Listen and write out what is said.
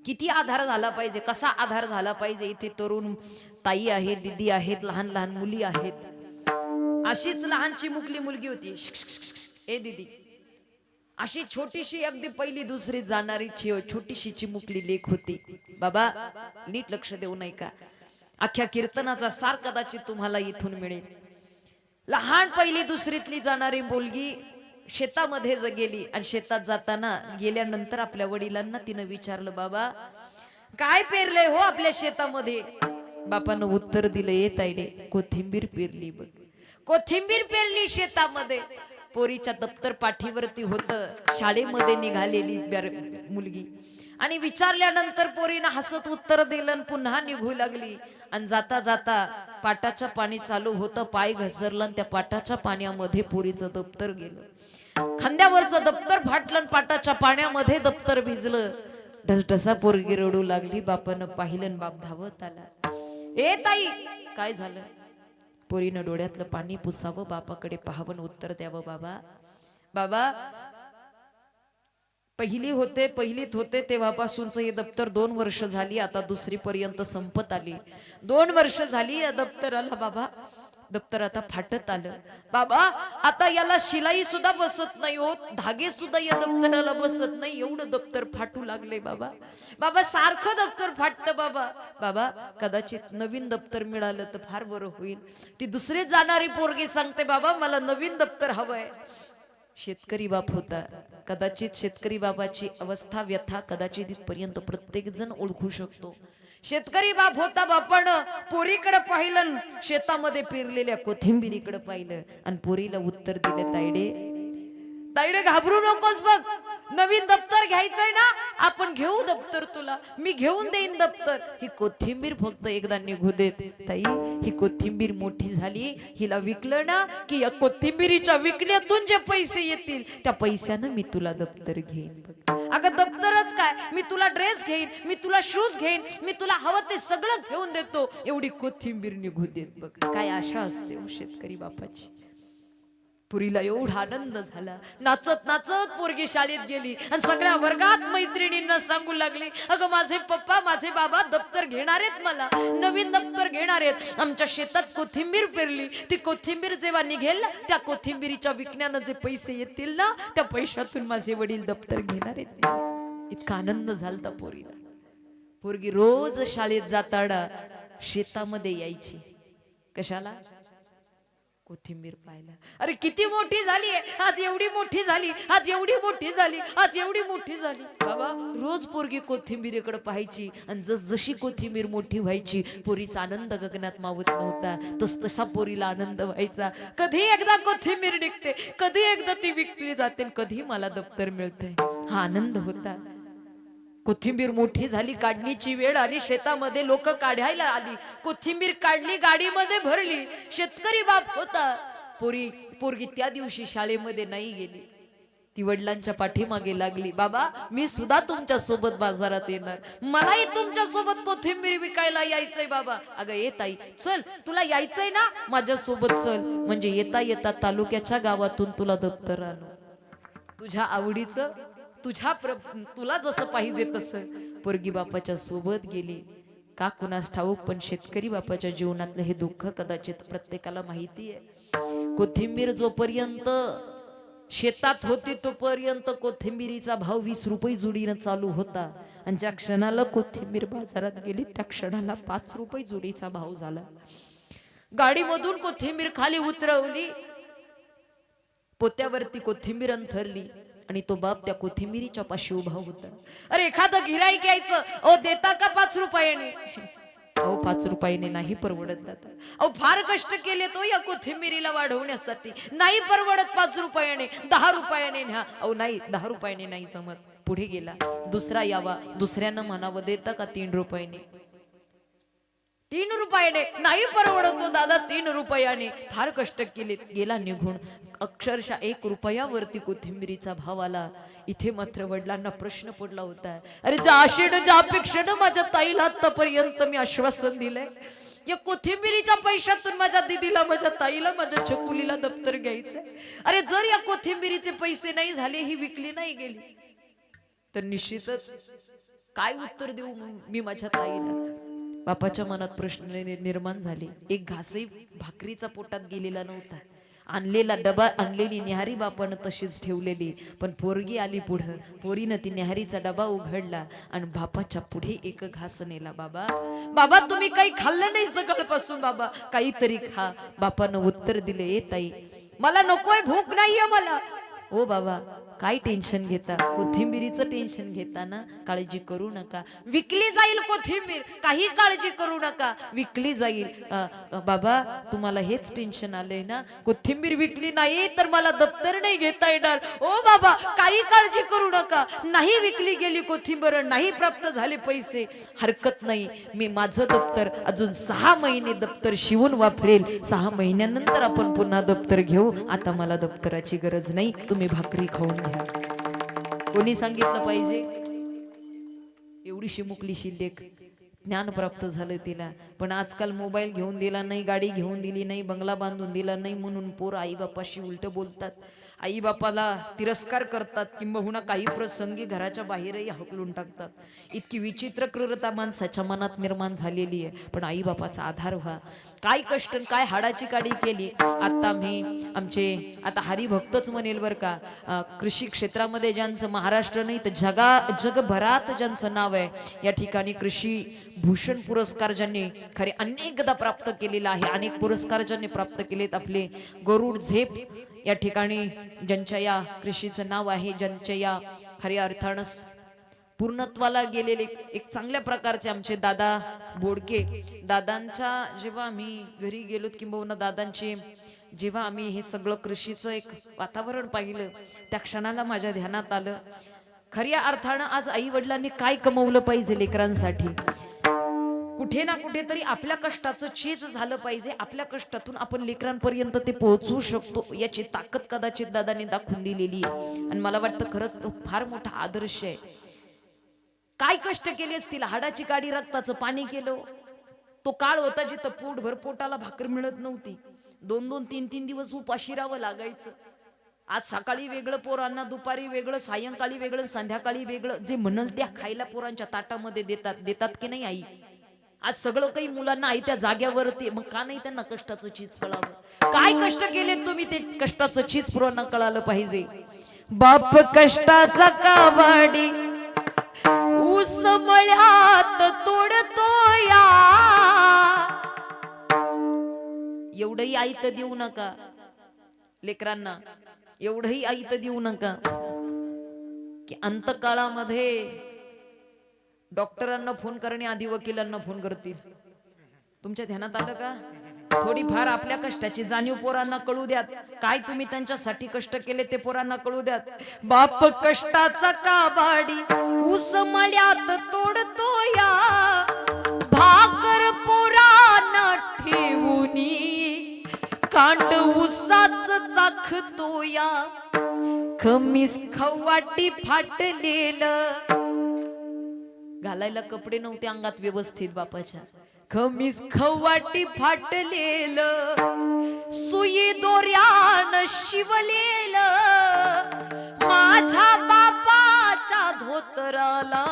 किती आधार झाला पाहिजे, कसा आधार झाला पाहिजे. इथे तरुण ताई आहेत, दिदी आहेत, लहान लहान मुली आहेत. अशीच लहानची मुकली मुलगी होती. ए दिदी, अशी छोटीशी अगदी पहिली दुसरी जाणारी छोटीशी चिमुकली लेख होती. बाबा नीट लक्ष देऊ नाही का, अख्ख्या कीर्तनाचा सार कदाचित तुम्हाला इथून मिळेल. लहान पहिली दुसरीतली जाणारी मुलगी शेतामध्ये गेली आणि शेतात जाताना गेल्यानंतर आपल्या वडिलांना तिनं विचारलं, बाबा काय पेरलंय हो आपल्या शेतामध्ये. बापानं उत्तर दिलं, येत ताईडे कोथिंबीर पेरली बघ. कोथिंबीर पेरली शेतामध्ये. पोरीच्या दप्तर पाठीवरती होत, शाळेमध्ये निघालेली मुलगी. आणि विचारल्यानंतर पोरीनं हसत उत्तर दिलं, पुन्हा निघू लागली. आणि जाता जाता पाटाचं पाणी चालू होतं, पाय घसरलं आणि त्या पाटाच्या पाण्यामध्ये पोरीचं दप्तर गेलं. खांद्यावरचं दप्तर फाटलं, पाटाच्या पाण्यामध्ये दप्तर भिजलं. ढसढसा पोरगी रडू लागली. बापानं पाहिलं, बाप धावत आला. ए ताई काय झालं. पोरीनं डोळ्यातलं पाणी पुसावं, बापाकडे पाहावं, उत्तर द्यावं. बाबा बाबा पहिलीत होते तेव्हापासूनच हे दप्तर 2 वर्ष झाली, आता दुसरी पर्यंत संपत आली. 2 वर्ष झाली या दप्तराला. बाबा दप्तर आता फाटत आलं. बाबा आता याला शिलाई सुद्धा बसत नाही हो, धागे सुद्धा या दप्तराला बसत नाही, एवढं दप्तर फाटू लागले. बाबा बाबा सारखं दप्तर फाटतं. बाबा बाबा कदाचित नवीन दप्तर मिळालं तर फार बरं होईल. ती दुसरी जाणारी पोरगी सांगते, बाबा मला नवीन दप्तर हवंय. शेतकरी बाप होता. कदाचित शेतकरी बाबाची अवस्था व्यथा कदाचित इथपर्यंत प्रत्येक जण ओळखू शकतो. शेतकरी बाप होता. बापानं पोरीकडे पाहिलं, शेतामध्ये पेरलेल्या कोथिंबीरीकडे पाहिलं आणि पोरीला उत्तर दिले, तायडे तायडे घाबरू नकोस, बघ नवीन दप्तर घ्यायचंय ना, आपण घेऊ दप्तर, तुला मी घेऊन देईन दप्तर. ही कोथिंबीर फक्त एकदा निघू देत. ताई ही कोथिंबीर मोठी झाली, हिला विकलं ना की या कोथिंबीरीच्या विकण्यातून जे पैसे येतील त्या पैशानं मी तुला दप्तर घेईन. अगं दप्तरच काय, मी तुला ड्रेस घेईन, मी तुला शूज घेईन, मी तुला हवं ते सगळं घेऊन देतो, एवढी कोथिंबीर निघू देत. बघ काय आशा असते हो शेतकरी बापाची. पुरीला एवढा आनंद झाला. नाचत नाचत पोरगी शाळेत गेली आणि सगळ्या वर्गात मैत्रिणींना सांगू लागली, अगं माझे पप्पा माझे बाबा दप्तर घेणार आहेत, मला नवीन दप्तर घेणार आहेत. आमच्या शेतात कोथिंबीर पेरली, ती कोथिंबीर जेव्हा निघेल त्या कोथिंबीरीच्या विकण्यानं जे पैसे येतील ना त्या पैशातून माझे वडील दप्तर घेणार आहेत. इतका आनंद झालता पोरीला. पोरगी रोज शाळेत जाताना शेतामध्ये यायची. कशाला? कोथिंबीर पाहिला. अरे किती मोठी झाली, आज एवढी मोठी झाली, आज एवढी मोठी झाली, आज एवढी मोठी झाली. बाबा रोज पोरगी कोथिंबीरीकडे पाहायची आणि जशी कोथिंबीर मोठी व्हायची पोरीचा आनंद गगनात मावत नव्हता. तसा पोरीला आनंद व्हायचा. कधी एकदा कोथिंबीर निघते, कधी एकदा ती विकली जाते, कधी मला दप्तर मिळतंय, हा आनंद होता. कोथिंबीर मोठी झाली, काढणीची वेळ आली, शेतामध्ये लोक काढायला आली. कोथिंबीर काढली, गाडीमध्ये भरली. शेतकरी बाप होता. पोरगी त्या दिवशी शाळेमध्ये नाही गेली. ती वडिलांच्या पाठीमागे लागली, बाबा मी सुद्धा तुमच्या सोबत बाजारात येणार, मलाही तुमच्या सोबत कोथिंबीर विकायला यायचंय. बाबा अगं ये ताई चल, तुला यायचंय ना माझ्या सोबत चल, म्हणजे येता येता तालुक्याच्या गावातून तुला दप्तर आणू, तुझ्या आवडीचं, तुला जसं पाहिजे तसं. पोरगी बापाच्या सोबत गेली. का कुणास ठाऊक, पण शेतकरी बापाच्या जीवनातलं हे दुःख कदाचित प्रत्येकाला माहिती आहे. कोथिंबीर जोपर्यंत शेतात होती तोपर्यंत कोथिंबीरीचा भाव 20 रुपये जुडीनं चालू होता. आणि ज्या क्षणाला कोथिंबीर बाजारात गेली त्या क्षणाला 5 रुपये जुडीचा भाव झाला. गाडीमधून कोथिंबीर खाली उतरवली, पोत्यावरती कोथिंबीर अंथरली आणि तो बाप त्या कोथिंबीरीच्या पाशी उभा होता. अरे एखादं गिऱ्हाईक यायचं, ओ देता का 5 रुपयाने? अहो 5 रुपयाने नाही परवडत दादा, अहो फार कष्ट केले तो या कोथिंबीरीला वाढवण्यासाठी, नाही परवडत 5 रुपयाने, 10 रुपयाने न्या. अहो नाही 10 रुपयाने नाही जमत. पुढे गेला, दुसरा यावा, दुसऱ्यानं म्हणावं देता का 3 रुपयाने? 3 रुपयाने नाही परवडत तो दादा, 3 रुपयाने. फार कष्ट केले, गेला निघून. अक्षरशः 1 रुपयावरती कोथिंबीरीचा भाव आला. इथे मात्र वडिलांना प्रश्न पडला होता, अरे ज्या आशेनं ज्या अपेक्षेनं माझ्या ताईला आतापर्यंत मी आश्वासन दिलंय, या कोथिंबीरीच्या पैशातून माझ्या दीदीला, माझ्या ताईला, माझ्या छकुलीला दप्तर घ्यायचंय. अरे जर या कोथिंबीरीचे पैसे नाही झाले, ही विकली नाही गेली तर निश्चितच काय उत्तर देऊ मी माझ्या ताईला? बापाच्या मनात प्रश्न निर्माण झाले. एक घासही भाकरीचा पोटात गेलेला नव्हता. आणलेला डबा, आणलेली न्याहारी बापानं तशीच ठेवलेली. पण पोरगी आली पुढं, पोरीनं ती न्याहारीचा डबा उघडला आणि बापाच्या पुढे एक घास नेला. बाबा, बाबा तुम्ही काही खाल्लं नाही सकाळपासून, बाबा काहीतरी खा. बापानं उत्तर दिले, ए ताई मला नकोय, भूक नाहीये मला. ओ बाबा काय टेन्शन घेता? कोथिंबिरीचं टेन्शन घेता ना? काळजी करू नका, विकली जाईल कोथिंबीर, काही काळजी करू नका, विकली जाईल. बाबा तुम्हाला हेच टेन्शन आलंय ना? कोथिंबीर विकली नाही तर मला दप्तर नाही घेता येणार. ओ बाबा काही काळजी करू नका, नाही विकली गेली कोथिंबीर, नाही प्राप्त झाले पैसे, हरकत नाही, मी माझं दप्तर अजून 6 महिने दप्तर शिवून वापरेल. 6 महिन्यानंतर आपण पुन्हा दप्तर घेऊ. आता मला दप्तराची गरज नाही, तुम्ही भाकरी खाऊन घ्या. कोणी सांगितलं पाहिजे? एवढीशी मुकलीशी लेक, ज्ञान प्राप्त झालं तिला. पण आजकाल मोबाईल घेऊन दिला नाही, गाडी घेऊन दिली नाही, बंगला बांधून दिला नाही म्हणून पोर आई बापाशी उलट बोलतात, आई बापाला तिरस्कार करतात, किंबहुना काही प्रसंगी घराच्या बाहेरही हकलून टाकतात. इतकी विचित्र क्रूरता माणसाच्या मनात निर्माण झालेली आहे. पण आई बापाचा आधार व्हा. काय कष्ट, काय हाडाची काडी केली. आता मी आमचे आता हरिभक्तच म्हणेल बर का, कृषी क्षेत्रामध्ये ज्यांचं महाराष्ट्र नाही तर जगभरात ज्यांचं नाव आहे, या ठिकाणी कृषी भूषण पुरस्कार ज्यांनी खरे अनेकदा प्राप्त केलेला आहे, अनेक पुरस्कार ज्यांनी प्राप्त केलेत, आपले गरुड झेप या ठिकाणी ज्यांच्या या कृषीचं नाव आहे, ज्यांच्या या खऱ्या अर्थानं पूर्णत्वाला गेलेले एक चांगल्या प्रकारचे आमचे दादा बोडके. दादांच्या जेव्हा आम्ही घरी गेलो, किंबहुना दादांचे जेव्हा आम्ही हे सगळं कृषीचं एक वातावरण पाहिलं, त्या क्षणाला माझ्या ध्यानात आलं, खऱ्या अर्थानं आज आई वडिलांनी काय कमवलं पाहिजे लेकरांसाठी. कुठे ना कुठेतरी आपल्या कष्टाचं चीज झालं पाहिजे. आपल्या कष्टातून आपण लेकरांपर्यंत ते पोहोचवू शकतो, याची ताकद कदाचित दादांनी दाखवून दिलेली आहे. आणि मला वाटतं खरंच तो फार मोठा आदर्श आहे. काय कष्ट केले असतील, हाडाची काडी रक्ताचं पाणी केलं. तो काळ होता जिथं पोटभर पोटाला भाकर मिळत नव्हती, 2-2, 3-3 दिवस उपाशी राहावं लागायचं. आज सकाळी वेगळं पोरांना, दुपारी वेगळं, सायंकाळी वेगळं, संध्याकाळी वेगळं. जे म्हणल त्या खायला पोरांच्या ताटामध्ये देतात की नाही आई? आज सगळं काही मुलांना आई त्या जाग्यावरती, मग का नाही त्यांना कष्टाचं चीज कळावं? काय कष्ट केले तुम्ही, ते कष्टाचं चीज पोरांना कळालं पाहिजे. बाप कष्टाचा कावाडी ऊस मळ्यात तोडतो या. एवढंही आयत देऊ नका लेकरांना, एवढंही आयत देऊ नका की अंतकाळामध्ये डॉक्टरांना फोन करणे आधी वकिलांना फोन करतील. तुमच्या ध्यानात आलं का? थोडीफार आपल्या कष्टाची जाणीव पोरांना कळू द्यात. काय तुम्ही त्यांच्यासाठी कष्ट केले ते पोरांना कळू द्यात. बाप कष्टाचा काबाडी ऊस मळ्यात तोडतो या, भाकर पोरांना ठेवूनी कांड ऊसाच चाखतो या. खमीस खवाटी फाटलेलं, घालायला कपडे नव्हते अंगात व्यवस्थित बापाच्या, खमीस खवाटी फाटलेलं, सुई दोऱ्यानं शिवलेलं, माझ्या बापाच्या धोतराला